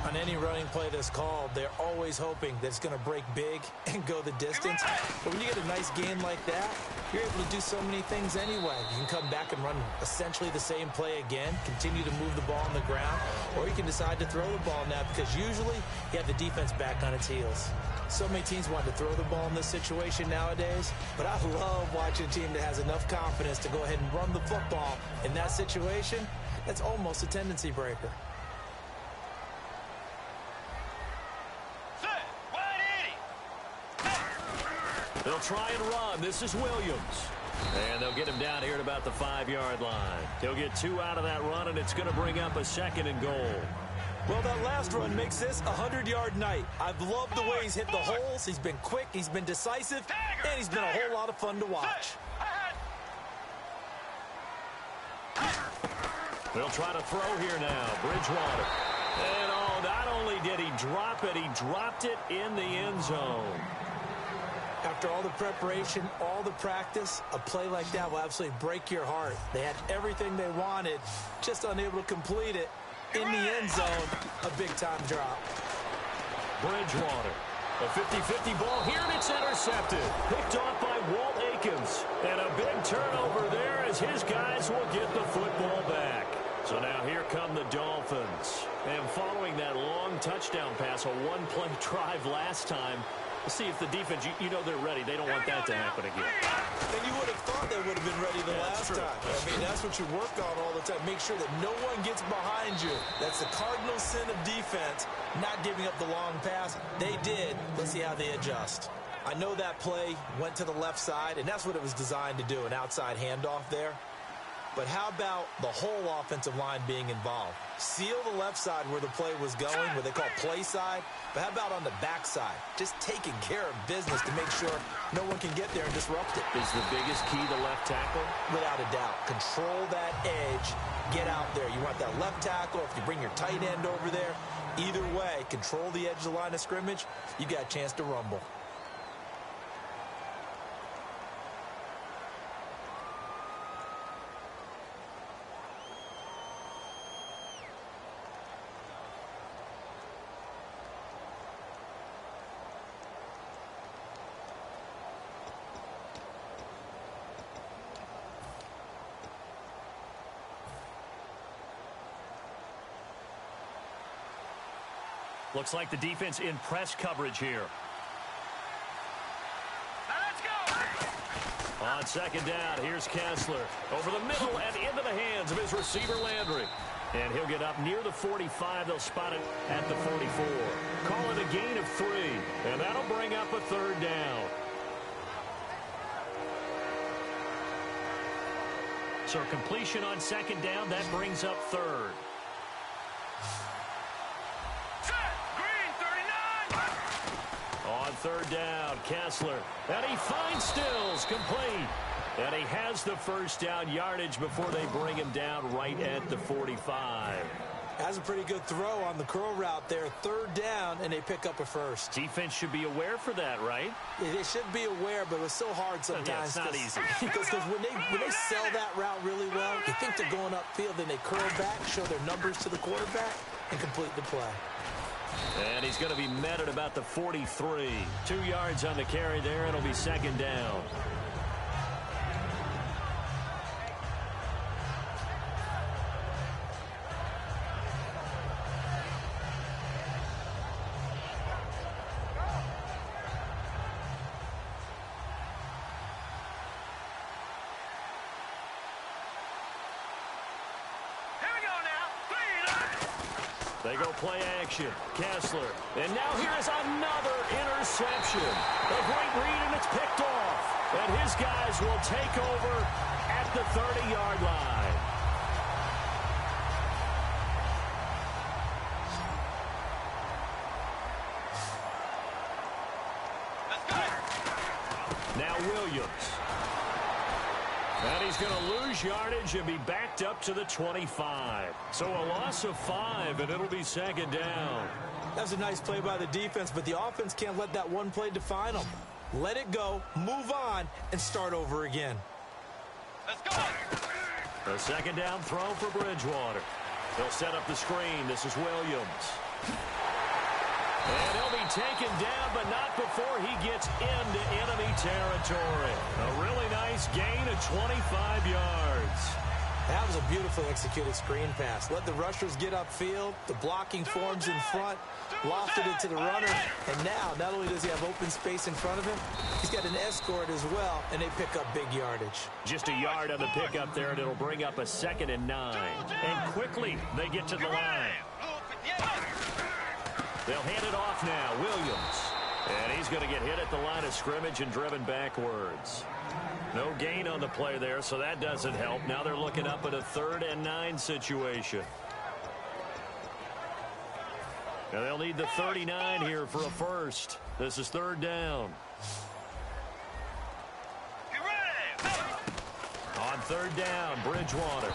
S3: On any running play that's called, they're always hoping that it's going to break big and go the distance. But when you get a nice gain like that, you're able to do so many things anyway. You can come back and run essentially the same play again, continue to move the ball on the ground, or you can decide to throw the ball now because usually you have the defense back on its heels. So many teams want to throw the ball in this situation nowadays, but I love watching a team that has enough confidence to go ahead and run the football in that situation. That's almost a tendency breaker.
S2: They'll try and run. This is Williams. And they'll get him down here at about the 5-yard line. He'll get 2 out of that run, and it's going to bring up a 2nd and goal.
S3: Well, that last run makes this a 100-yard night. I've loved the way he's hit the holes. He's been quick, he's been decisive, and he's been a whole lot of fun to watch.
S2: They'll try to throw here now. Bridgewater. And not only did he drop it, he dropped it in the end zone.
S3: After all the preparation, all the practice, a play like that will absolutely break your heart. They had everything they wanted, just unable to complete it. In the end zone, a big-time drop.
S2: Bridgewater. A 50-50 ball here, and it's intercepted. Picked off by Walt Aikens. And a big turnover there as his guys will get the football back. So now here come the Dolphins. And following that long touchdown pass, a one-play drive last time, we'll see if the defense, you know they're ready. They don't want that to happen again.
S3: And you would have thought they would have been ready the last time. I mean, that's what you work on all the time. Make sure that no one gets behind you. That's the cardinal sin of defense, not giving up the long pass. They did. Let's see how they adjust. I know that play went to the left side, and that's what it was designed to do, an outside handoff there. But how about the whole offensive line being involved? Seal the left side where the play was going, what they call play side. But how about on the back side? Just taking care of business to make sure no one can get there and disrupt it.
S2: Is the biggest key the left tackle?
S3: Without a doubt. Control that edge. Get out there. You want that left tackle. If you bring your tight end over there, either way, control the edge of the line of scrimmage. You got a chance to rumble.
S2: Looks like the defense in press coverage here.
S4: Now let's go.
S2: On 2nd down, here's Kessler. Over the middle and into the hands of his receiver, Landry. And he'll get up near the 45. They'll spot it at the 44. Call it a gain of 3. And that'll bring up a 3rd down. So completion on 2nd down, that brings up 3rd. On 3rd down, Kessler. And he finds Stills, complete. And he has the 1st down yardage before they bring him down right at the 45.
S3: That's a pretty good throw on the curl route there. 3rd down, and they pick up a 1st.
S2: Defense should be aware for that, right?
S3: Yeah, they should be aware, but it's so hard sometimes.
S2: Yeah, it's not easy.
S3: Because when they sell that route really well, you think they're going upfield, then they curl back, show their numbers to the quarterback, and complete the play.
S2: And he's going to be met at about the 43. 2 yards on the carry there. It'll be 2nd down. They go play action. Kessler. And now here is another interception. A great read, and it's picked off. And his guys will take over at the 30-yard line. Now Williams. And he's going to lose yardage and be backed up to the 25. So a loss of 5, and it'll be second down.
S3: That was a nice play by the defense, but the offense can't let that one play define them. Let it go, move on, and start over again.
S4: Let's go.
S2: The second down throw for Bridgewater. He'll set up the screen. This is Williams. And he'll be taken down, but not before he gets into enemy territory. A really nice gain of 25 yards.
S3: That was a beautifully executed screen pass. Let the rushers get upfield. The blocking forms in front. Lofted it to the runner. And now, not only does he have open space in front of him, he's got an escort as well, and they pick up big yardage.
S2: Just a yard on the pickup there, and it'll bring up a 2nd and 9. And quickly, they get to the line. They'll hand it off now. Williams. And he's going to get hit at the line of scrimmage and driven backwards. No gain on the play there, so that doesn't help. Now they're looking up at a 3rd and 9 situation. Now they'll need the 39 here for a first. This is 3rd down. On 3rd down, Bridgewater.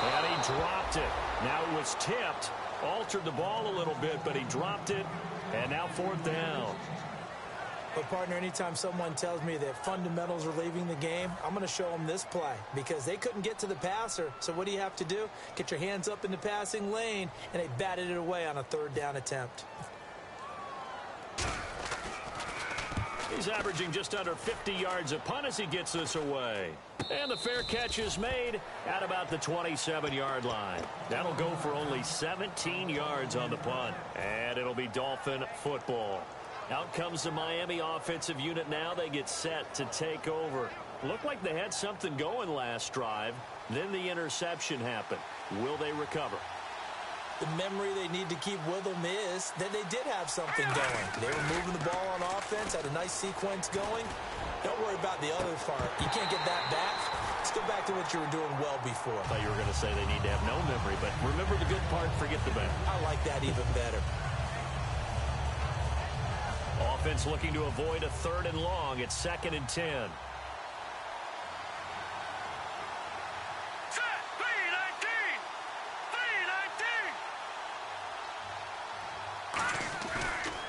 S2: And he dropped it. Now it was tipped. Altered the ball a little bit, but he dropped it. And now 4th down.
S3: But, partner, anytime someone tells me that fundamentals are leaving the game, I'm going to show them this play because they couldn't get to the passer. So what do you have to do? Get your hands up in the passing lane, and they batted it away on a 3rd down attempt.
S2: He's averaging just under 50 yards a punt as he gets this away. And the fair catch is made at about the 27-yard line. That'll go for only 17 yards on the punt. And it'll be Dolphin football. Out comes the Miami offensive unit now. They get set to take over. Looked like they had something going last drive. Then the interception happened. Will they recover?
S3: The memory they need to keep with them is that they did have something going. They were moving the ball on offense, had a nice sequence going. Don't worry about the other part. You can't get that back. Let's go back to what you were doing well before.
S2: I thought you were going to say they need to have no memory, but remember the good part, forget the bad.
S3: I like that even better.
S2: Offense looking to avoid a 3rd and long. It's 2nd and 10.
S4: Set.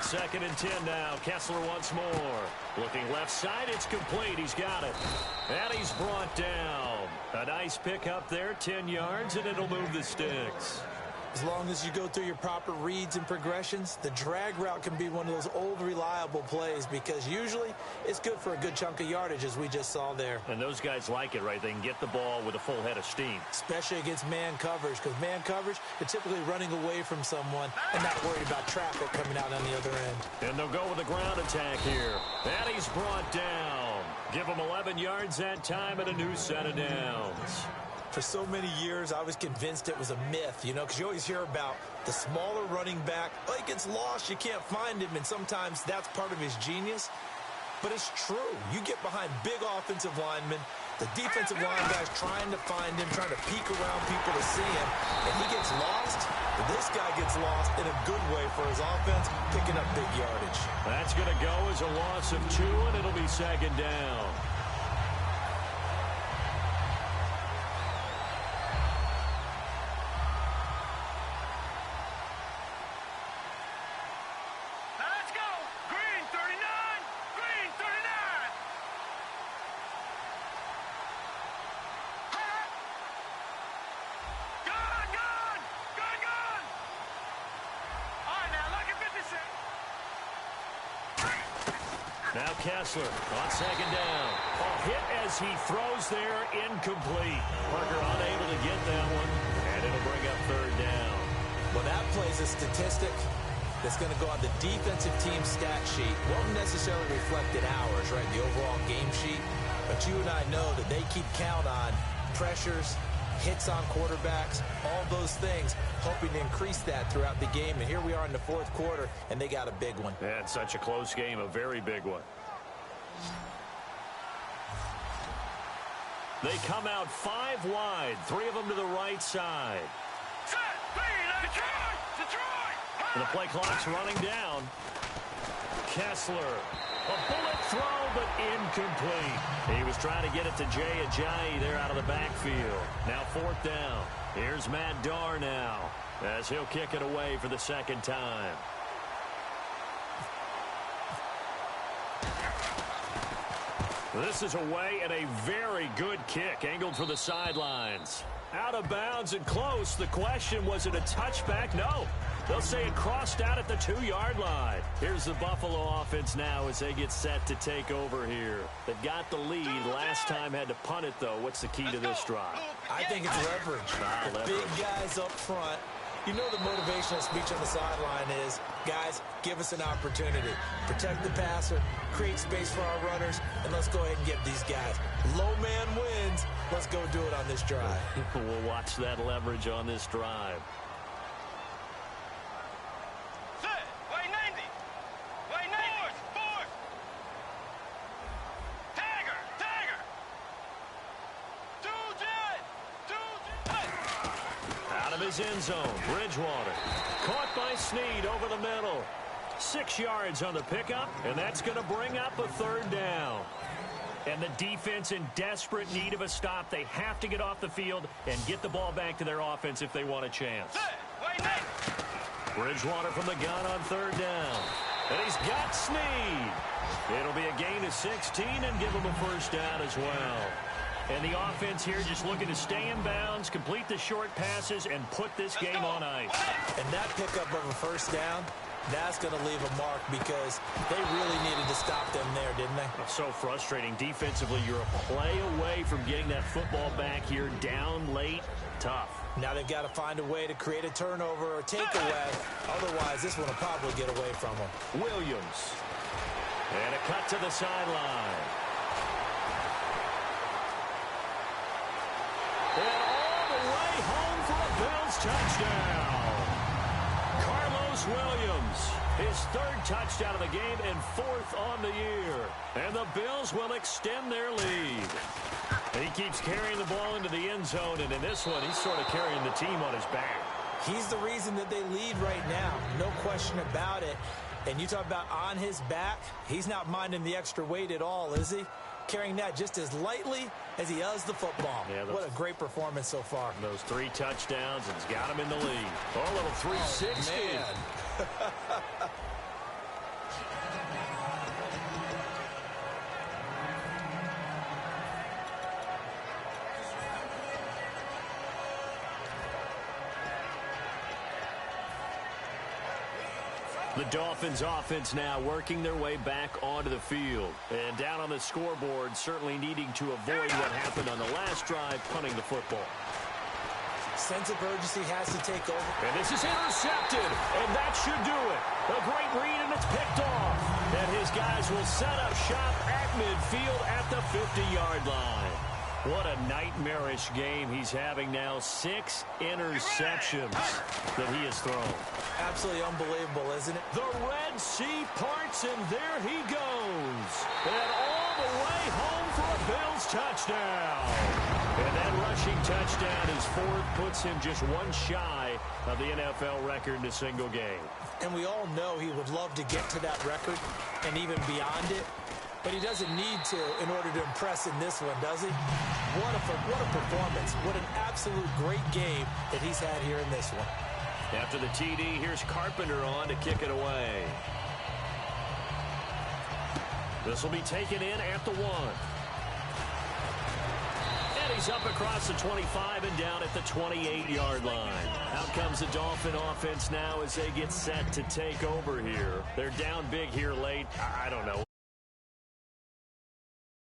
S4: 3-19.
S2: 2nd and 10 now. Kessler once more. Looking left side. It's complete. He's got it. And he's brought down. A nice pick up there. 10 yards, and it'll move the sticks.
S3: As long as you go through your proper reads and progressions, the drag route can be one of those old reliable plays because usually it's good for a good chunk of yardage as we just saw there.
S2: And those guys like it, right? They can get the ball with a full head of steam.
S3: Especially against man coverage because man coverage, they're typically running away from someone and not worried about traffic coming out on the other end.
S2: And they'll go with a ground attack here. And he's brought down. Give him 11 yards that time and a new set of downs.
S3: For so many years, I was convinced it was a myth, you know, because you always hear about the smaller running back. Oh, he gets lost, you can't find him, and sometimes that's part of his genius. But it's true. You get behind big offensive linemen, the defensive line guys trying to find him, trying to peek around people to see him, and he gets lost. This guy gets lost in a good way for his offense, picking up big yardage.
S2: That's going to go as a loss of 2, and it'll be 2nd down. Now Kessler on 2nd down. A hit as he throws there, incomplete. Parker unable to get that one, and it'll bring up 3rd down.
S3: Well, that plays a statistic that's going to go on the defensive team stat sheet. Won't necessarily reflect in ours, right, the overall game sheet. But you and I know that they keep count on pressures, hits on quarterbacks, all those things, hoping to increase that throughout the game. And here we are in the fourth quarter, and they got a big one.
S2: Yeah, it's such a close game, a very big one. They come out 5 wide, 3 of them to the right side. And the play clock's running down. Kessler, a bullet throw, but incomplete. He was trying to get it to Jay Ajayi there out of the backfield. Now 4th down. Here's Matt Darr now, as he'll kick it away for the second time. This is away and a very good kick, angled for the sidelines. Out of bounds and close. The question, was it a touchback? No. They'll say it crossed out at the 2-yard line. Here's the Buffalo offense now as they get set to take over here. They've got the lead. Last time had to punt it, though. What's the key to this drive?
S3: I think it's leverage. The big guys up front. You know the motivational speech on the sideline is, guys, give us an opportunity. Protect the passer, create space for our runners, and let's go ahead and get these guys. Low man wins. Let's go do it on this drive.
S2: We'll watch that leverage on this drive. His end zone. Bridgewater caught by Snead over the middle. 6 yards on the pickup, and that's going to bring up a 3rd down. And the defense in desperate need of a stop. They have to get off the field and get the ball back to their offense if they want a chance. Bridgewater from the gun on 3rd down. And he's got Snead. It'll be a gain of 16 and give him a 1st down as well. And the offense here just looking to stay in bounds, complete the short passes, and put this game on ice.
S3: And that pickup of a 1st down, that's going to leave a mark because they really needed to stop them there, didn't they?
S2: So frustrating. Defensively, you're a play away from getting that football back here down late. Tough.
S3: Now they've got to find a way to create a turnover or takeaway. Otherwise, this one will probably get away from them.
S2: Williams. And a cut to the sideline. And all the way home for a Bills touchdown. Carlos Williams, his 3rd touchdown of the game and 4th on the year. And the Bills will extend their lead. He keeps carrying the ball into the end zone, and in this one, he's sort of carrying the team on his back.
S3: He's the reason that they lead right now. No question about it. And you talk about on his back, he's not minding the extra weight at all, is he? Carrying that just as lightly as he does the football. Yeah, what a great performance so far.
S2: Those 3 touchdowns, and he's got him in the lead. Oh, a little 360.
S3: Oh, man.
S2: The Dolphins offense now working their way back onto the field. And down on the scoreboard, certainly needing to avoid what happened on the last drive, punting the football.
S3: Sense of urgency has to take over.
S2: And this is intercepted, and that should do it. A great read, and it's picked off. And his guys will set up shop at midfield at the 50-yard line. What a nightmarish game he's having now. 6 interceptions that he has thrown.
S3: Absolutely unbelievable, isn't it?
S2: The Red Sea parts, and there he goes. And all the way home for a Bills touchdown. And that rushing touchdown, his 4th, puts him just 1 shy of the NFL record in a single game.
S3: And we all know he would love to get to that record and even beyond it. But he doesn't need to in order to impress in this one, does he? What a performance. What an absolute great game that he's had here in this one.
S2: After the TD, here's Carpenter on to kick it away. This will be taken in at the 1. And he's up across the 25 and down at the 28-yard line. Out comes the Dolphin offense now as they get set to take over here. They're down big here late. I don't know.